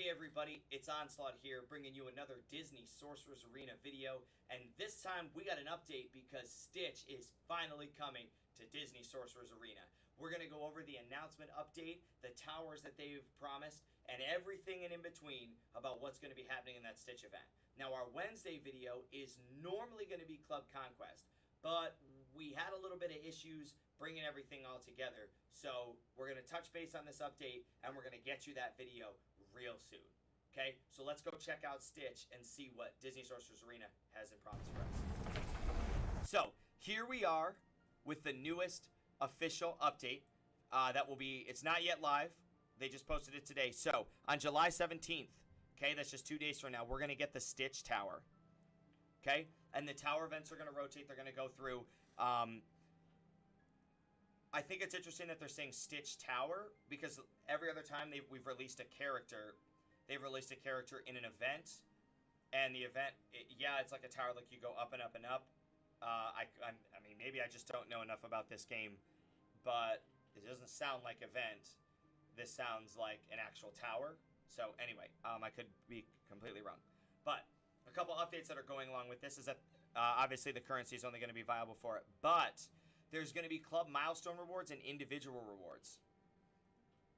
Hey everybody, it's Onslaught here, bringing you another Disney Sorcerer's Arena video, and this time we got an update because Stitch is finally coming to Disney Sorcerer's Arena. We're going to go over the announcement update, the towers that they've promised, and everything in between about what's going to be happening in that Stitch event. Now our Wednesday video is normally going to be Club Conquest, but we had a little bit of issues bringing everything all together. So we're going to touch base on this update, and we're going to get you that video real soon. Okay, so let's go check out Stitch and see what Disney Sorcerer's Arena has in promise for us. So here we are with the newest official update that will be, it's not yet live. They just posted it today. So on July 17th, okay, that's just 2 days from now, we're going to get the Stitch Tower. Okay, and the tower events are going to rotate. They're going to go through. I think it's interesting that they're saying Stitch Tower because every other time we've released a character, they've released a character in an event, and the event, it's like a tower, like you go up and up and up. I mean, maybe I just don't know enough about this game, but it doesn't sound like event. This sounds like an actual tower. So anyway, I could be completely wrong, but a couple updates that are going along with this is that obviously the currency is only going to be viable for it, but there's going to be club milestone rewards and individual rewards.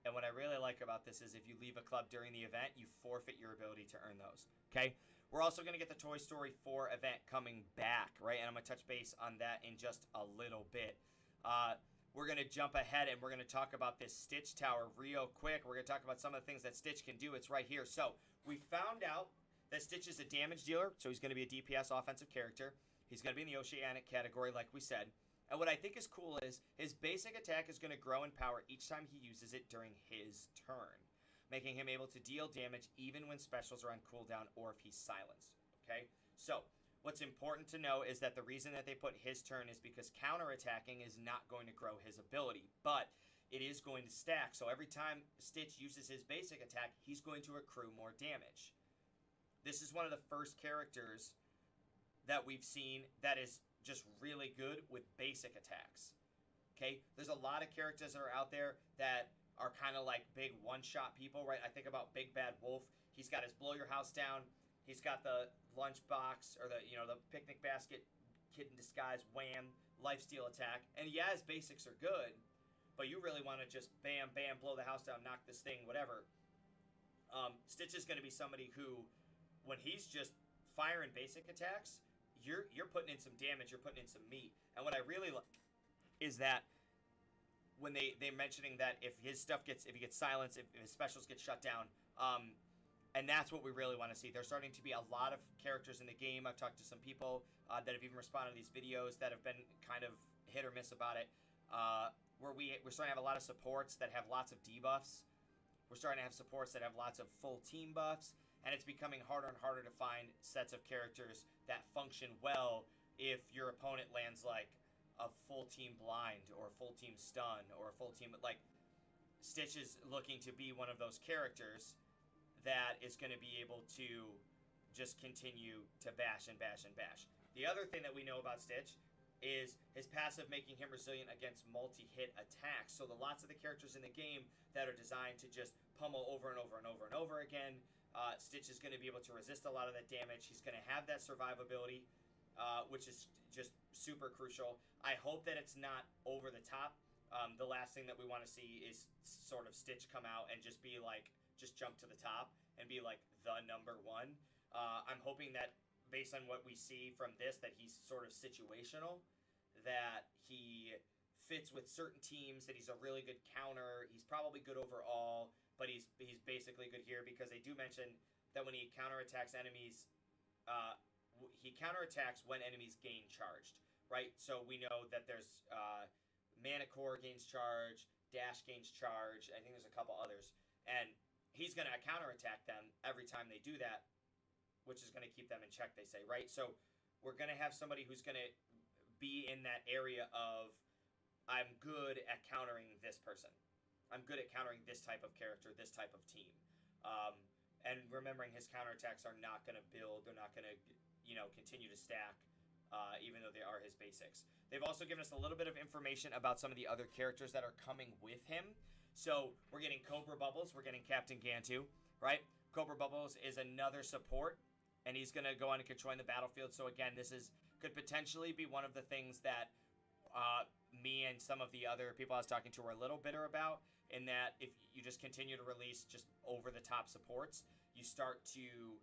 And what I really like about this is if you leave a club during the event, you forfeit your ability to earn those. Okay? We're also going to get the Toy Story 4 event coming back, right? And I'm going to touch base on that in just a little bit. We're going to jump ahead and we're going to talk about this Stitch Tower real quick. We're going to talk about some of the things that Stitch can do. It's right here. So we found out that Stitch is a damage dealer, so he's going to be a DPS offensive character. He's going to be in the Oceanic category like we said. And what I think is cool is his basic attack is going to grow in power each time he uses it during his turn, making him able to deal damage even when specials are on cooldown or if he's silenced. Okay? So, what's important to know is that the reason that they put his turn is because counterattacking is not going to grow his ability, but it is going to stack. So every time Stitch uses his basic attack, he's going to accrue more damage. This is one of the first characters that we've seen that is just really good with basic attacks. Okay? There's a lot of characters that are out there that are kind of like big one-shot people, right? I think about Big Bad Wolf. He's got his blow your house down. He's got the lunchbox or the picnic basket, kid in disguise, wham, lifesteal attack. And yeah, his basics are good, but you really want to just bam, bam, blow the house down, knock this thing, whatever. Stitch is going to be somebody who, when he's just firing basic attacks, you're putting in some damage, you're putting in some meat. And what I really like is that when they're mentioning that if his stuff if he gets silenced, if his specials get shut down, and that's what we really want to see. There's starting to be a lot of characters in the game. I've talked to some people that have even responded to these videos that have been kind of hit or miss about it, where we're starting to have a lot of supports that have lots of debuffs. We're starting to have supports that have lots of full team buffs. And it's becoming harder and harder to find sets of characters that function well if your opponent lands like a full team blind or a full team stun or a full team, like Stitch is looking to be one of those characters that is going to be able to just continue to bash and bash and bash. The other thing that we know about Stitch is his passive making him resilient against multi-hit attacks. So lots of the characters in the game that are designed to just pummel over and over and over and over again, Stitch is going to be able to resist a lot of that damage. He's going to have that survivability, which is just super crucial. I hope that it's not over the top. The last thing that we want to see is sort of Stitch come out and just be like, just jump to the top and be like the number one. I'm hoping that based on what we see from this, that he's sort of situational, that he fits with certain teams, that he's a really good counter. He's probably good overall, but he's basically good here because they do mention that when he counterattacks enemies, he counterattacks when enemies gain charged, right? So we know that there's Mana Core gains charge, Dash gains charge, I think there's a couple others, and he's going to counterattack them every time they do that, which is going to keep them in check, they say, right? So we're going to have somebody who's going to be in that area of, I'm good at countering this person. I'm good at countering this type of character, this type of team. And remembering his counterattacks are not going to build, they're not going to, continue to stack, even though they are his basics. They've also given us a little bit of information about some of the other characters that are coming with him. So we're getting Cobra Bubbles, we're getting Captain Gantu, right? Cobra Bubbles is another support, and he's going to go on and controlling the battlefield. So again, this is could potentially be one of the things that me and some of the other people I was talking to were a little bitter about, in that if you just continue to release just over-the-top supports, you start to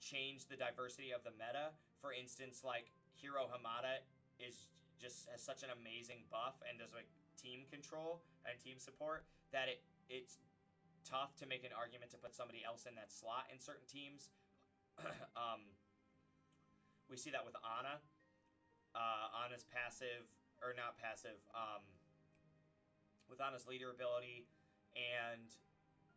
change the diversity of the meta. For instance, like Hiro Hamada is just has such an amazing buff and does like team control and team support that it's tough to make an argument to put somebody else in that slot in certain teams. We see that with Ana. Ana's passive, or not passive, with Ana's leader ability and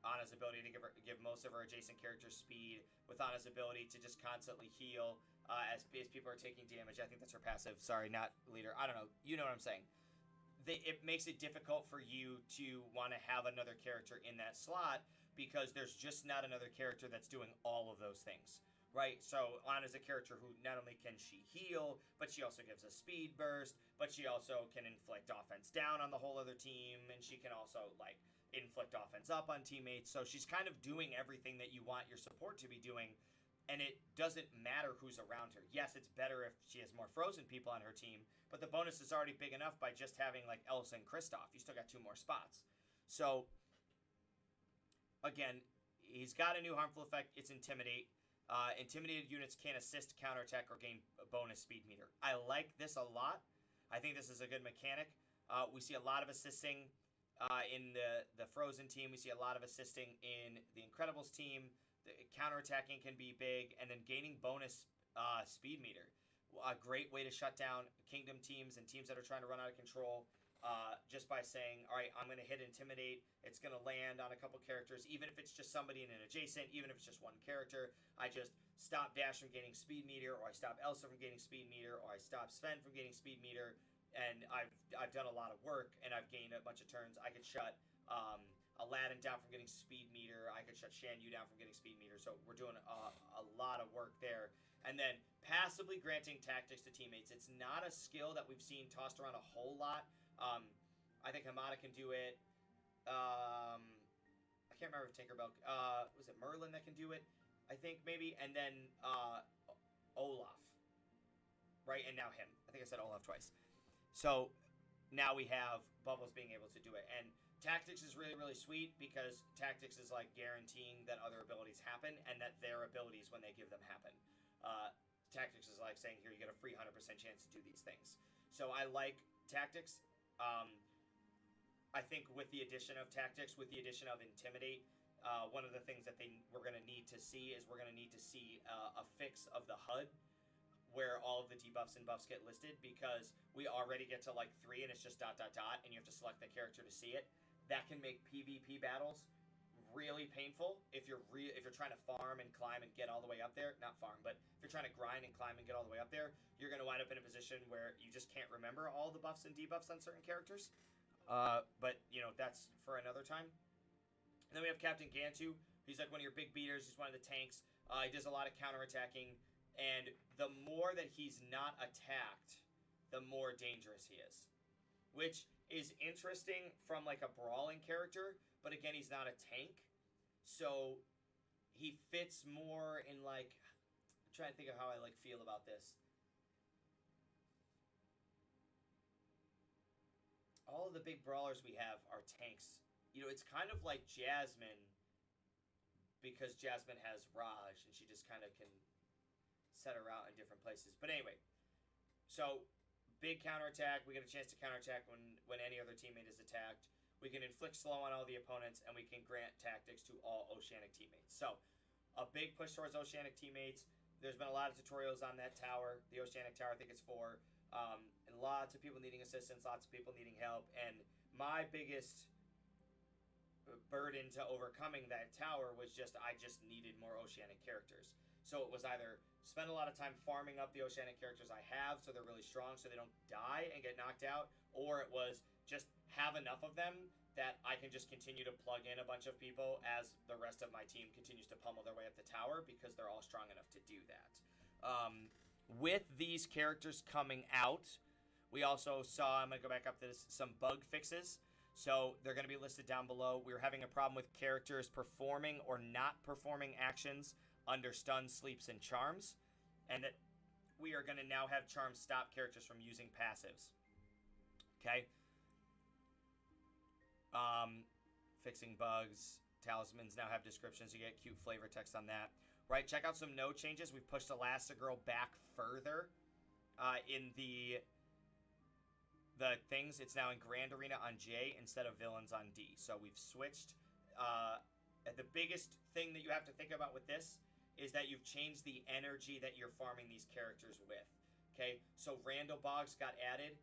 Ana's ability to give most of her adjacent characters speed, with Ana's ability to just constantly heal as people are taking damage. I think that's her passive. Sorry, not leader. I don't know. You know what I'm saying. It makes it difficult for you to want to have another character in that slot because there's just not another character that's doing all of those things. Right? So Ana's a character who not only can she heal, but she also gives a speed burst, but she also can inflict offense down on the whole other team, and she can also like inflict offense up on teammates. So she's kind of doing everything that you want your support to be doing, and it doesn't matter who's around her. Yes, it's better if she has more frozen people on her team, but the bonus is already big enough by just having like Elsa and Kristoff. You still got 2 more spots. So again, he's got a new harmful effect. It's Intimidate. Intimidated units can assist, counterattack, or gain a bonus speed meter. I like this a lot. I think this is a good mechanic. We see a lot of assisting in the Frozen team. We see a lot of assisting in the Incredibles team. The counterattacking can be big, and then gaining bonus speed meter. A great way to shut down Kingdom teams and teams that are trying to run out of control. Just by saying, all right, I'm going to hit Intimidate. It's going to land on a couple characters, even if it's just somebody in an adjacent, even if it's just one character. I just stop Dash from gaining speed meter, or I stop Elsa from gaining speed meter, or I stop Sven from gaining speed meter, and I've done a lot of work, and I've gained a bunch of turns. I could shut Aladdin down from getting speed meter. I could shut Shan Yu down from getting speed meter. So we're doing a lot of work there. And then passively granting tactics to teammates. It's not a skill that we've seen tossed around a whole lot. I think Hamada can do it. I can't remember if Tinkerbell. Was it Merlin that can do it? I think maybe. And then Olaf. Right? And now him. I think I said Olaf twice. So now we have Bubbles being able to do it. And Tactics is really, really sweet because Tactics is like guaranteeing that other abilities happen and that their abilities, when they give them, happen. Tactics is like saying, here, you get a free 100% chance to do these things. So I like Tactics. I think with the addition of Tactics, with the addition of Intimidate, one of the things that we're going to need to see is we're going to need to see a fix of the HUD where all of the debuffs and buffs get listed, because we already get to like 3 and it's just ... and you have to select the character to see it. That can make PvP battles really painful if you're trying to farm and climb and get all the way up there. Not farm, but if you're trying to grind and climb and get all the way up there, you're going to wind up in a position where you just can't remember all the buffs and debuffs on certain characters. But, you know, that's for another time. And then we have Captain Gantu. He's like one of your big beaters. He's one of the tanks. He does a lot of counterattacking. And the more that he's not attacked, the more dangerous he is. Which is interesting from like a brawling character, but again, he's not a tank. So he fits more in like, I'm trying to think of how I like feel about this. All of the big brawlers we have are tanks. You know, it's kind of like Jasmine, because Jasmine has Raj and she just kind of can set her out in different places. But anyway, so big counterattack. We get a chance to counterattack when any other teammate is attacked. We can inflict slow on all the opponents, and we can grant tactics to all Oceanic teammates. So, a big push towards Oceanic teammates. There's been a lot of tutorials on that tower, the Oceanic Tower, I think it's 4. And lots of people needing assistance, lots of people needing help. And my biggest burden to overcoming that tower was I just needed more Oceanic characters. So it was either spend a lot of time farming up the Oceanic characters I have so they're really strong so they don't die and get knocked out, or it was just have enough of them that I can just continue to plug in a bunch of people as the rest of my team continues to pummel their way up the tower because they're all strong enough to do that. With these characters coming out, we also saw, I'm going to go back up to this, some bug fixes. So they're going to be listed down below. We were having a problem with characters performing or not performing actions under stuns, sleeps, and charms. And that we are going to now have charms stop characters from using passives. Okay? Fixing bugs. Talismans now have descriptions. You get cute flavor text on that. Right, check out some node changes. We've pushed Elastigirl back further in the things. It's now in Grand Arena on J instead of Villains on D. So we've switched. The biggest thing that you have to think about with this is that you've changed the energy that you're farming these characters with. Okay, so Randall Boggs got added,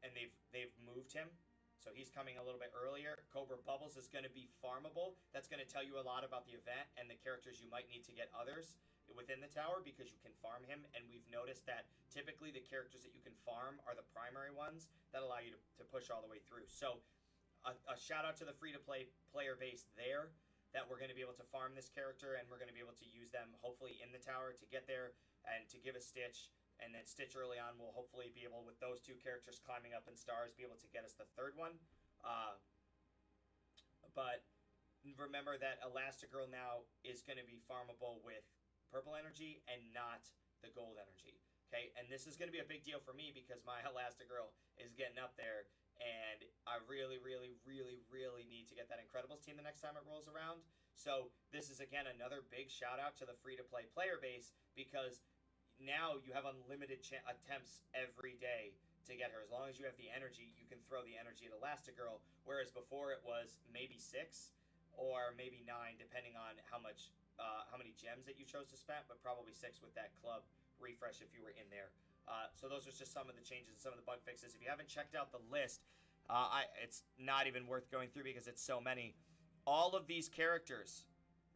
and they've moved him. So he's coming a little bit earlier. Cobra Bubbles is going to be farmable. That's going to tell you a lot about the event and the characters you might need to get others within the tower because you can farm him. And we've noticed that typically the characters that you can farm are the primary ones that allow you to push all the way through. So a shout out to the free-to-play player base there that we're going to be able to farm this character and we're going to be able to use them hopefully in the tower to get there and to give a Stitch. And then Stitch early on will hopefully be able, with those two characters climbing up in stars, be able to get us the third one. But remember that Elastigirl now is going to be farmable with purple energy and not the gold energy. Okay, and this is going to be a big deal for me because my Elastigirl is getting up there. And I really, really, really, really need to get that Incredibles team the next time it rolls around. So this is, again, another big shout out to the free-to-play player base because now you have unlimited attempts every day to get her. As long as you have the energy, you can throw the energy at Elastigirl, whereas before it was maybe 6 or maybe 9, depending on how many gems that you chose to spend, but probably 6 with that club refresh if you were in there. So those are just some of the changes and some of the bug fixes. If you haven't checked out the list, it's not even worth going through because it's so many. All of these characters,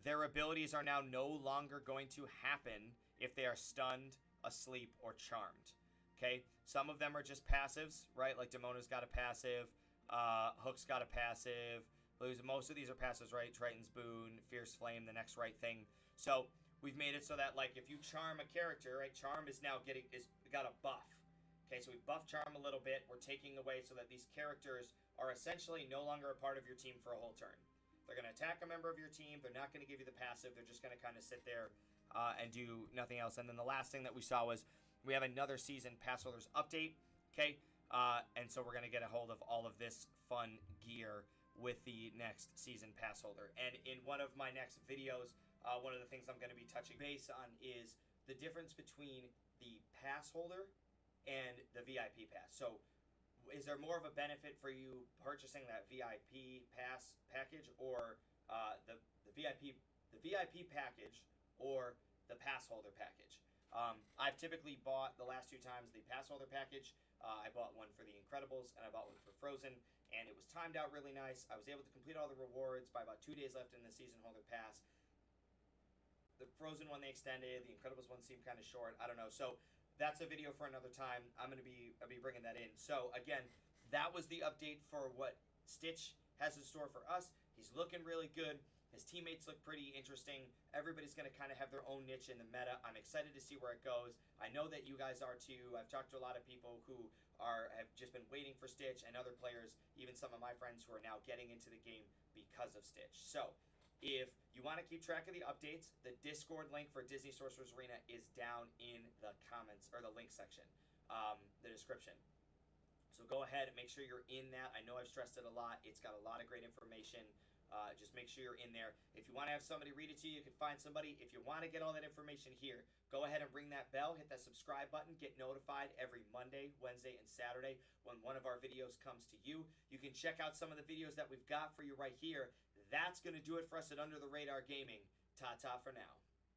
their abilities are now no longer going to happen if they are stunned, asleep, or charmed. Okay? Some of them are just passives, right? Like Demona's got a passive. Hook's got a passive. Most of these are passives, right? Triton's Boon, Fierce Flame, the next right thing. So we've made it so that, like, if you charm a character, right? Charm is now got a buff. Okay, so we buff Charm a little bit. We're taking away so that these characters are essentially no longer a part of your team for a whole turn. They're going to attack a member of your team. They're not going to give you the passive. They're just going to kind of sit there and do nothing else. And then the last thing that we saw was we have another season pass holders update. Okay, and so we're going to get a hold of all of this fun gear with the next season pass holder. And in one of my next videos, one of the things I'm going to be touching base on is the difference between the pass holder and the VIP pass. So is there more of a benefit for you purchasing that VIP pass package or the VIP package or the pass holder package? I've typically bought the last 2 times the pass holder package. I bought one for the Incredibles and I bought one for Frozen, and it was timed out really nice. I was able to complete all the rewards by about 2 days left in the season holder pass. The Frozen one they extended, the Incredibles one seemed kind of short. I don't know. So that's a video for another time. I'll be bringing that in. So again, that was the update for what Stitch has in store for us. He's looking really good. His teammates look pretty interesting. Everybody's going to kind of have their own niche in the meta. I'm excited to see where it goes. I know that you guys are too. I've talked to a lot of people who have just been waiting for Stitch, and other players, even some of my friends who are now getting into the game because of Stitch. So if you want to keep track of the updates, the Discord link for Disney Sorcerer's Arena is down in the comments, or the link section, the description. So go ahead and make sure you're in that. I know I've stressed it a lot. It's got a lot of great information. Just make sure you're in there. If you want to have somebody read it to you, you can find somebody. If you want to get all that information here, go ahead and ring that bell, hit that subscribe button, get notified every Monday, Wednesday, and Saturday when one of our videos comes to you. You can check out some of the videos that we've got for you right here. That's going to do it for us at Under the Radar Gaming. Ta-ta for now.